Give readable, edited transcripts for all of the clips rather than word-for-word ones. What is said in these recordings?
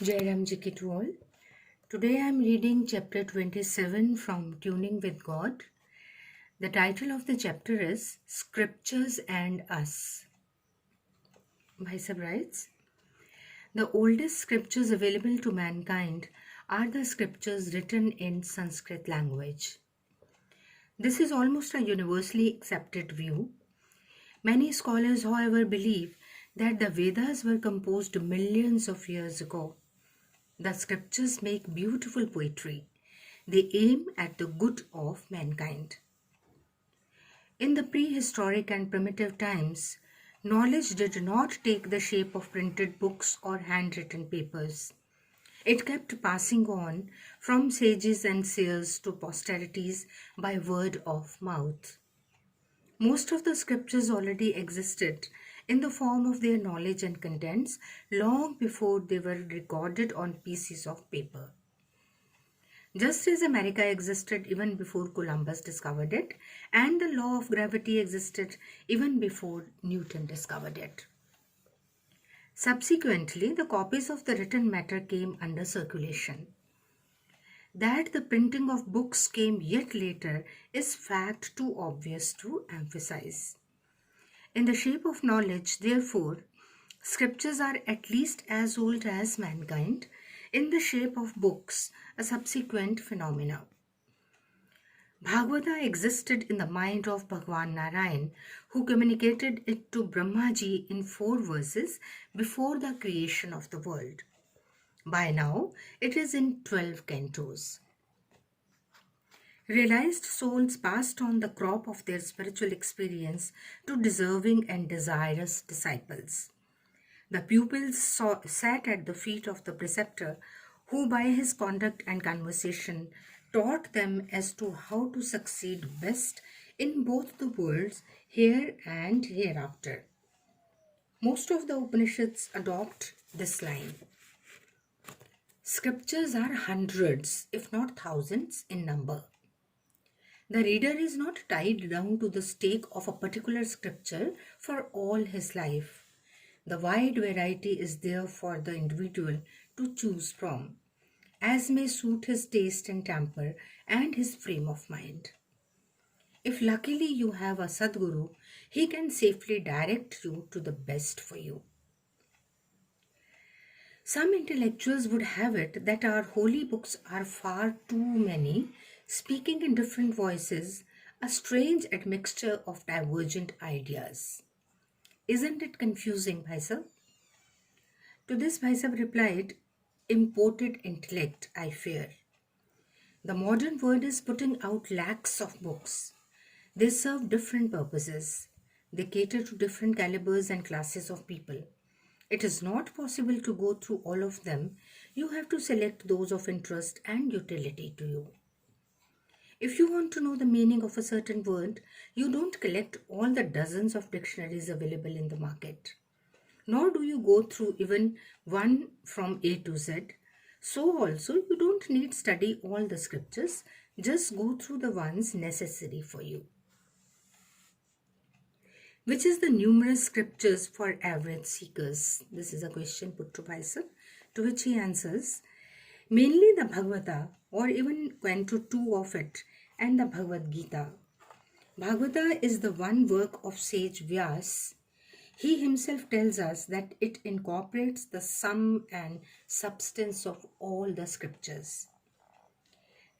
Jai Ram Ji ki to all. Today I am reading chapter 27 from Tuning with God. The title of the chapter is Scriptures and Us. Bhaisab writes, the oldest scriptures available to mankind are the scriptures written in Sanskrit language. This is almost a universally accepted view. Many scholars, however, believe that the Vedas were composed millions of years ago. The scriptures make beautiful poetry. They aim at the good of mankind. In the prehistoric and primitive times, knowledge did not take the shape of printed books or handwritten papers. It kept passing on from sages and seers to posterities by word of mouth. Most of the scriptures already existed in the form of their knowledge and contents long before they were recorded on pieces of paper. Just as America existed even before Columbus discovered it, and the law of gravity existed even before Newton discovered it. Subsequently, the copies of the written matter came under circulation. That the printing of books came yet later is fact too obvious to emphasize. In the shape of knowledge, therefore, scriptures are at least as old as mankind. In the shape of books, a subsequent phenomena. Bhagavata existed in the mind of Bhagwan Narayan, who communicated it to Brahmaji in 4 verses before the creation of the world. By now, it is in 12 cantos. Realized souls passed on the crop of their spiritual experience to deserving and desirous disciples. The pupils sat at the feet of the preceptor, who by his conduct and conversation taught them as to how to succeed best in both the worlds, here and hereafter. Most of the Upanishads adopt this line. Scriptures are hundreds, if not thousands, in number. The reader is not tied down to the stake of a particular scripture for all his life. The wide variety is there for the individual to choose from, as may suit his taste and temper and his frame of mind. If luckily you have a Sadguru, he can safely direct you to the best for you. Some intellectuals would have it that our holy books are far too many, speaking in different voices, a strange admixture of divergent ideas. Isn't it confusing, Bhaisab? To this, Bhaisab replied, imported intellect, I fear. The modern world is putting out lakhs of books. They serve different purposes. They cater to different calibers and classes of people. It is not possible to go through all of them. You have to select those of interest and utility to you. If you want to know the meaning of a certain word, you don't collect all the dozens of dictionaries available in the market. Nor do you go through even one from A to Z. So also you don't need study all the scriptures, just go through the ones necessary for you. Which is the numerous scriptures for average seekers? This is a question put to Bhaisab, to which he answers, mainly the Bhagavata or even Canto 2 of it and the Bhagavad Gita. Bhagavata is the one work of sage Vyas. He himself tells us that it incorporates the sum and substance of all the scriptures.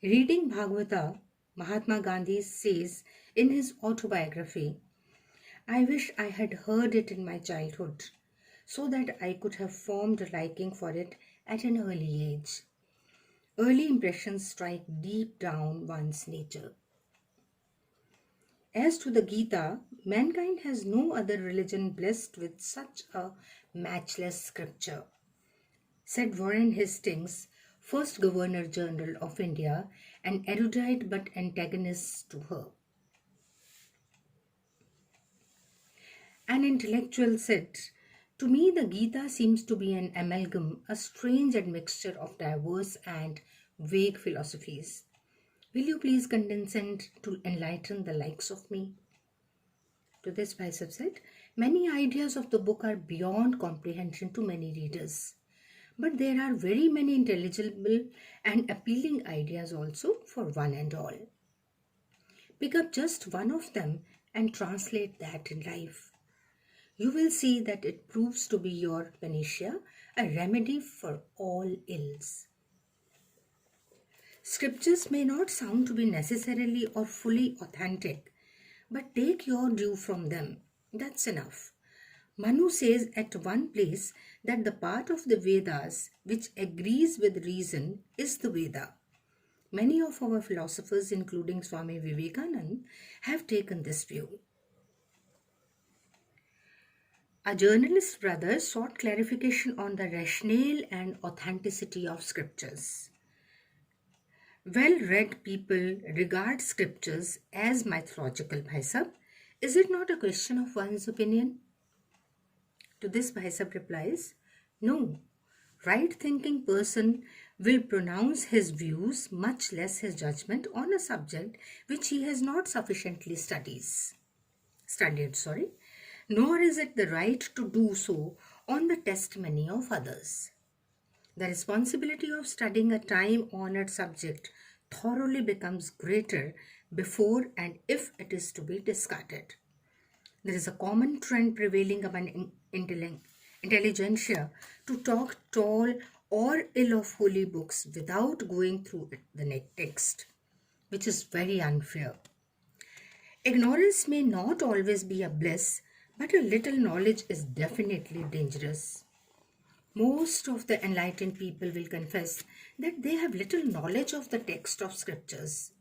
Reading Bhagavata, Mahatma Gandhi says in his autobiography, I wish I had heard it in my childhood so that I could have formed a liking for it at an early age. Early impressions strike deep down one's nature. As to the Gita, mankind has no other religion blessed with such a matchless scripture, said Warren Hastings, first Governor General of India, an erudite but antagonist to her. An intellectual said, to me the Gita seems to be an amalgam, a strange admixture of diverse and vague philosophies. Will you please condescend to enlighten the likes of me? To this, Bhaisab said, many ideas of the book are beyond comprehension to many readers. but there are very many intelligible and appealing ideas also for one and all. Pick up just one of them and translate that in life. You will see that it proves to be your panacea, a remedy for all ills. Scriptures may not sound to be necessarily or fully authentic, but take your due from them. That's enough. Manu says at one place that the part of the Vedas which agrees with reason is the Veda. Many of our philosophers, including Swami Vivekananda, have taken this view. A journalist brother sought clarification on the rationale and authenticity of scriptures. Well-read people regard scriptures as mythological, Bhai Sahib. Is it not a question of one's opinion? To this, Bhai Sahib replies, no. Right-thinking person will pronounce his views, much less his judgment, on a subject which he has not sufficiently studied. Nor is it the right to do so on the testimony of others. The responsibility of studying a time-honored subject thoroughly becomes greater before and if it is to be discarded. There is a common trend prevailing among intelligentsia to talk tall or ill of holy books without going through the text, which is very unfair. Ignorance may not always be a bliss, but a little knowledge is definitely dangerous. Most of the enlightened people will confess that they have little knowledge of the text of scriptures.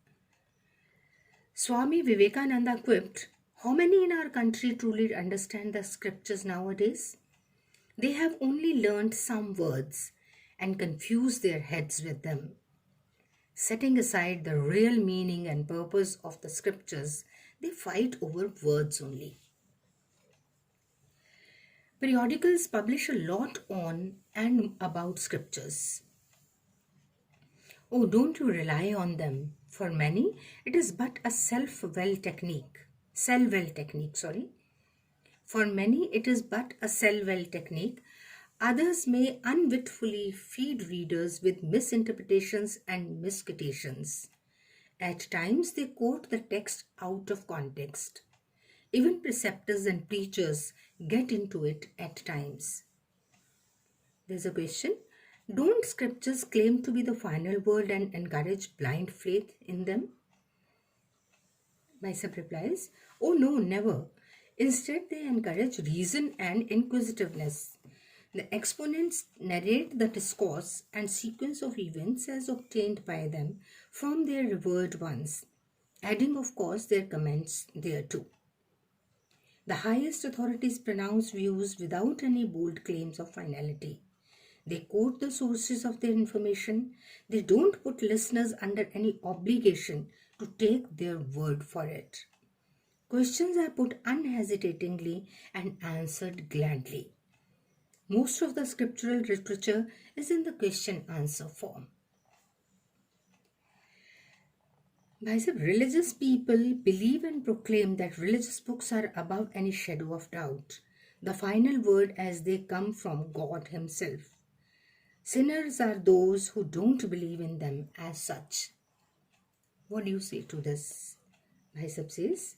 Swami Vivekananda quipped, how many in our country truly understand the scriptures nowadays? They have only learned some words and confused their heads with them. Setting aside the real meaning and purpose of the scriptures, they fight over words only. Periodicals publish a lot on and about scriptures. Oh, don't you rely on them. For many, it is but a sell-well technique. For many, it is but a sell-well technique. Others may unwittingly feed readers with misinterpretations and misquotations. At times, they quote the text out of context. Even preceptors and preachers get into it at times. There's a question. Don't scriptures claim to be the final word and encourage blind faith in them? Bhai Sahib replies, oh no, never. Instead, they encourage reason and inquisitiveness. The exponents narrate the discourse and sequence of events as obtained by them from their revered ones, adding of course their comments thereto. The highest authorities pronounce views without any bold claims of finality. They quote the sources of their information. They don't put listeners under any obligation to take their word for it. Questions are put unhesitatingly and answered gladly. Most of the scriptural literature is in the question-answer form. Bhai Sahib, religious people believe and proclaim that religious books are above any shadow of doubt, the final word as they come from God Himself. Sinners are those who don't believe in them as such. What do you say to this? Bhai Sahib says,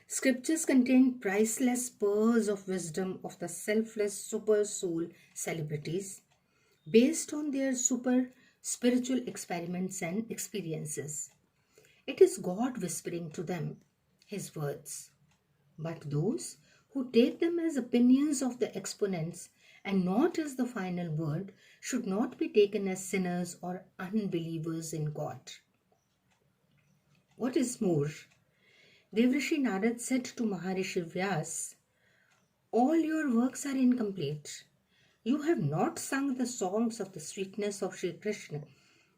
scriptures contain priceless pearls of wisdom of the selfless super soul celebrities based on their super spiritual experiments and experiences. It is God whispering to them His words. But those who take them as opinions of the exponents and not as the final word should not be taken as sinners or unbelievers in God. What is more, Devrishi Narad said to Maharishi Vyas, all your works are incomplete. You have not sung the songs of the sweetness of Sri Krishna,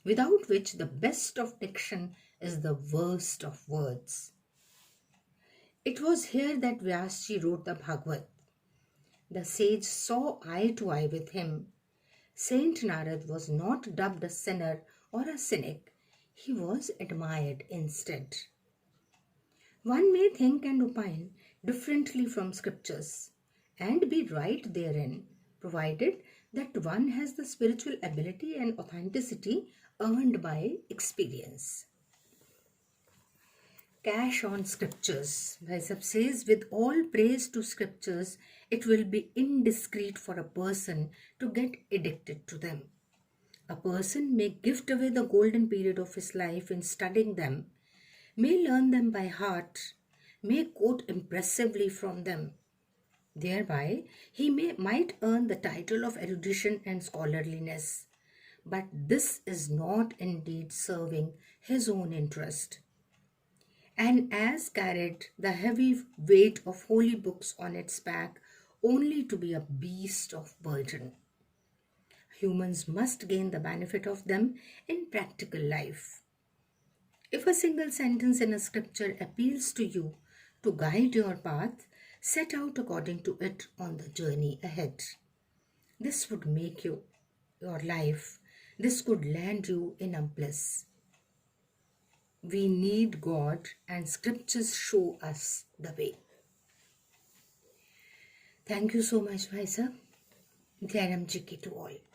without which the best of diction is the worst of words. It was here that Vyasji wrote the Bhagavad. The sage saw eye to eye with him. Saint Narad was not dubbed a sinner or a cynic. He was admired instead. One may think and opine differently from scriptures and be right therein, provided that one has the spiritual ability and authenticity earned by experience. Cash on scriptures. Vaisab says, with all praise to scriptures, it will be indiscreet for a person to get addicted to them. A person may gift away the golden period of his life in studying them, may learn them by heart, may quote impressively from them. Thereby, he might earn the title of erudition and scholarliness. But this is not indeed serving his own interest. And as carried the heavy weight of holy books on its back, only to be a beast of burden. Humans must gain the benefit of them in practical life. If a single sentence in a scripture appeals to you to guide your path, set out according to it on the journey ahead. This would make your life. This could land you in a bliss. We need God, and scriptures show us the way. Thank you so much, Vaisa. Jai Ram Ji ki to all.